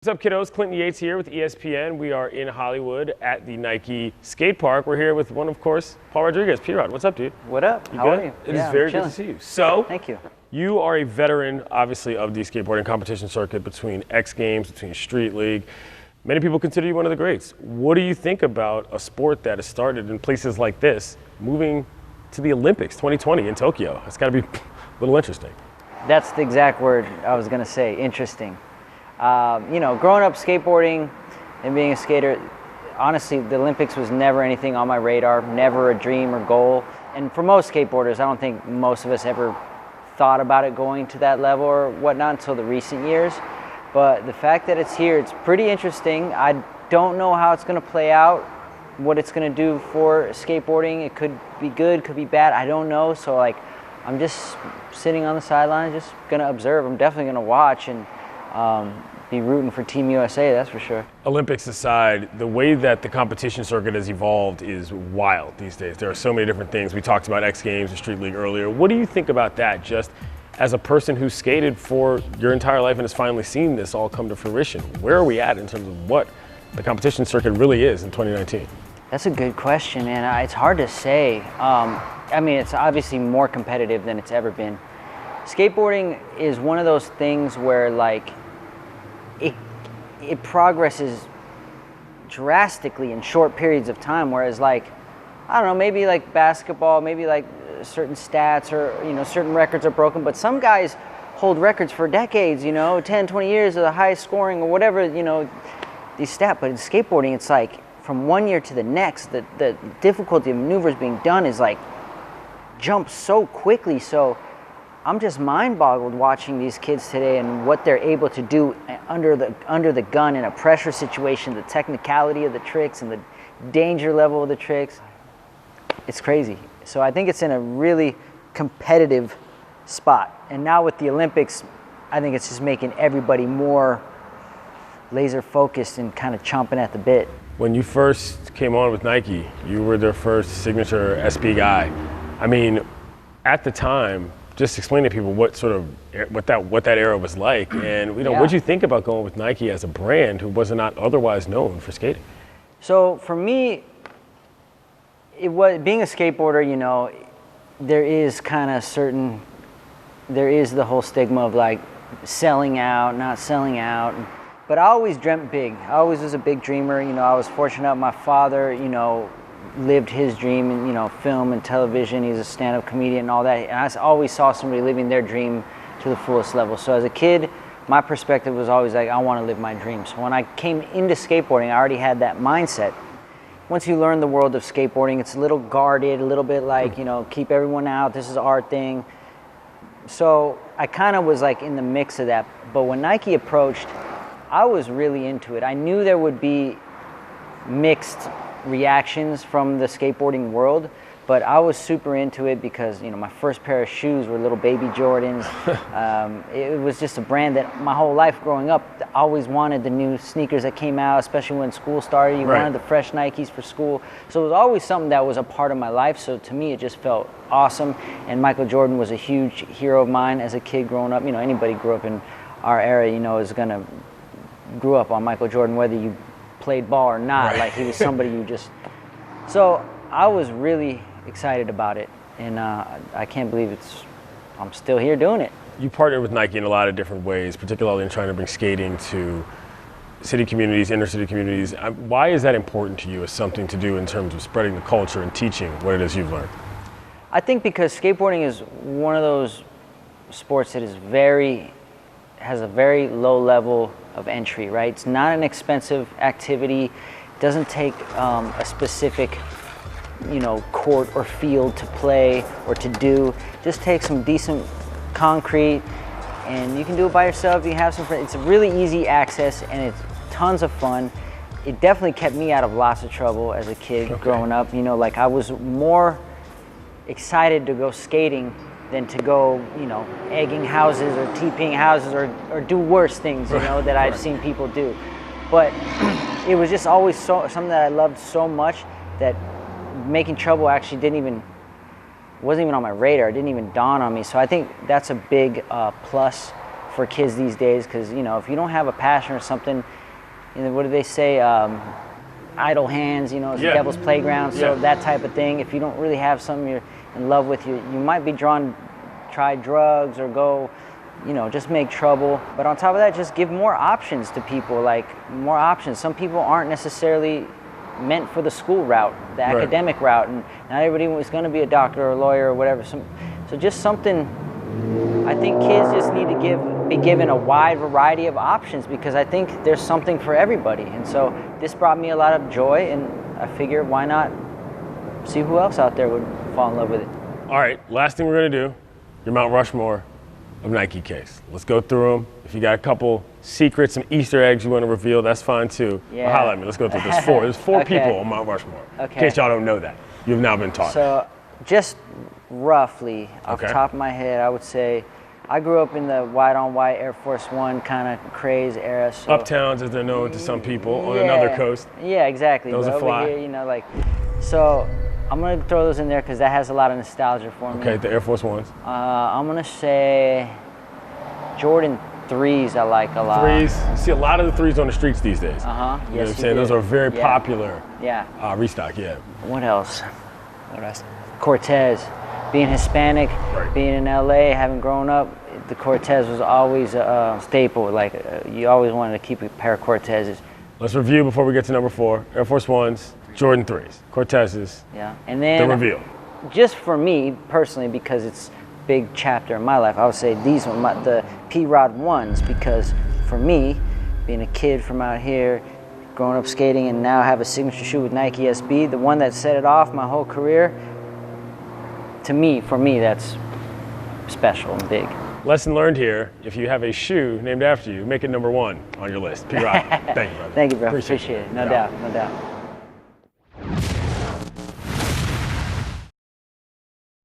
What's up, kiddos? Clinton Yates here with ESPN. We are in Hollywood at the Nike skate park. We're here with one, of course, Paul Rodriguez. P-Rod, what's up, dude? What up? You How good? are you? It is very good to see you. So, thank you. You are a veteran, obviously, of the skateboarding competition circuit between XGames, between Street League. Many people consider you one of the greats. What do you think about a sport that has started in places like this, moving to the Olympics 2020 in Tokyo? It's got to be a little interesting. That's the exact word I was going to say, interesting. Growing up skateboarding and being a skater, honestly, the Olympics was never anything on my radar, never a dream or goal. And for most skateboarders, I don't think most of us ever thought about it going to that level or whatnot until the recent years. But the fact that it's here, it's pretty interesting. I don't know how it's going to play out, what it's going to do for skateboarding. It could be good, could be bad, I don't know. So I'm just sitting on the sidelines, just going to observe. I'm definitely going to watch and be rooting for Team USA, that's for sure. Olympics aside, the way that the competition circuit has evolved is wild these days. There are so many different things. We talked about X Games and Street League earlier. What do you think about that, just as a person who's skated for your entire life and has finally seen this all come to fruition? Where are we at in terms of what the competition circuit really is in 2019? That's a good question, and it's hard to say. It's obviously more competitive than it's ever been. Skateboarding is one of those things where it progresses drastically in short periods of time, whereas I don't know, maybe like basketball, maybe like certain stats or certain records are broken, but some guys hold records for decades, 10, 20 years of the highest scoring or whatever, these stats. But in skateboarding, it's from one year to the next, the difficulty of maneuvers being done is jumps so quickly. So I'm just mind-boggled watching these kids today and what they're able to do under the gun in a pressure situation, the technicality of the tricks and the danger level of the tricks. It's crazy. So I think it's in a really competitive spot. And now with the Olympics, I think it's just making everybody more laser-focused and kind of chomping at the bit. When you first came on with Nike, you were their first signature SB guy. At the time, just explain to people what that era was like, and what did you think about going with Nike as a brand who was not otherwise known for skating? So for me, it was being a skateboarder. There is the whole stigma of selling out, not selling out. But I always dreamt big. I always was a big dreamer. I was fortunate. My father, lived his dream in film and television. He's a stand-up comedian and all that, and I always saw somebody living their dream to the fullest level. So as a kid, my perspective was always I want to live my dream. So when I came into skateboarding, I already had that mindset. Once you learn the world of skateboarding, it's a little guarded, a little bit keep everyone out, this is our thing. So I kind of was in the mix of that. But when Nike approached, I was really into it. I knew there would be mixed reactions from the skateboarding world, but I was super into it because my first pair of shoes were little baby Jordans. It was just a brand that my whole life growing up, I always wanted the new sneakers that came out, especially when school started. You wanted the fresh Nikes for school, so it was always something that was a part of my life. So to me, it just felt awesome. And Michael Jordan was a huge hero of mine as a kid growing up. Anybody grew up in our era, is gonna grew up on Michael Jordan, whether you played ball or not. He was somebody you just. So I was really excited about it, and I can't believe I'm still here doing it. You partnered with Nike in a lot of different ways, particularly in trying to bring skating to city communities, inner city communities. Why is that important to you as something to do in terms of spreading the culture and teaching what it is you've learned? I think because skateboarding is one of those sports that has a very low level of entry, right? It's not an expensive activity. It doesn't take a specific, court or field to play or to do. Just take some decent concrete, and you can do it by yourself. You can have some friends. It's a really easy access, and it's tons of fun. It definitely kept me out of lots of trouble as a kid growing up. I was more excited to go skating than to go, egging houses or TPing houses or do worse things, that I've seen people do. But it was just always something that I loved so much that making trouble actually wasn't even on my radar. It didn't even dawn on me. So I think that's a big plus for kids these days, because you know, if you don't have a passion or something, you know, what do they say? Idle hands, you know, it's the devil's playground. So that type of thing. If you don't really have something you're in love with, you might be drawn, try drugs or go, you know, just make trouble. But on top of that, just give more options to people, like more options. Some people aren't necessarily meant for the school route, the academic route, and not everybody is going to be a doctor or a lawyer or whatever. So just something. I think kids just need to be given a wide variety of options, because I think there's something for everybody. And so this brought me a lot of joy, and I figured why not see who else out there would fall in love with it. All right, last thing we're going to do, your Mount Rushmore of Nike case. Let's go through them. If you got a couple secrets, some Easter eggs you want to reveal, that's fine too. Yeah. Well, holla at me. Let's go through. There's four Okay. people on Mount Rushmore. Okay. In case y'all don't know that. You've now been taught. So just roughly off the top of my head, I would say I grew up in the white-on-white Air Force One kind of craze era. So Uptowns, as they're known to some people, on another coast. Yeah, exactly. Those but are over fly. here, you know, like, so I'm gonna throw those in there because that has a lot of nostalgia for me. Okay, the Air Force Ones. I'm gonna say Jordan 3s I like a lot. Threes. You see a lot of the threes on the streets these days. Uh-huh. You know what Yes, I'm saying? do. Those are very Yeah. popular Yeah. restock, What else? Cortez. Being Hispanic, being in LA, having grown up, the Cortez was always a staple. Like, you always wanted to keep a pair of Cortezes. Let's review before we get to number 4. Air Force Ones, Jordan 3s, Cortezes, Yeah. And then the reveal. just for me personally, because it's a big chapter in my life, I would say these are the P-Rod 1s, because for me, being a kid from out here, growing up skating, and now have a signature shoe with Nike SB, the one that set it off my whole career, for me, that's special and big. Lesson learned here, if you have a shoe named after you, make it number 1 on your list. P-Rod, thank you, brother. Thank you, bro. Appreciate it. it. No doubt, no doubt.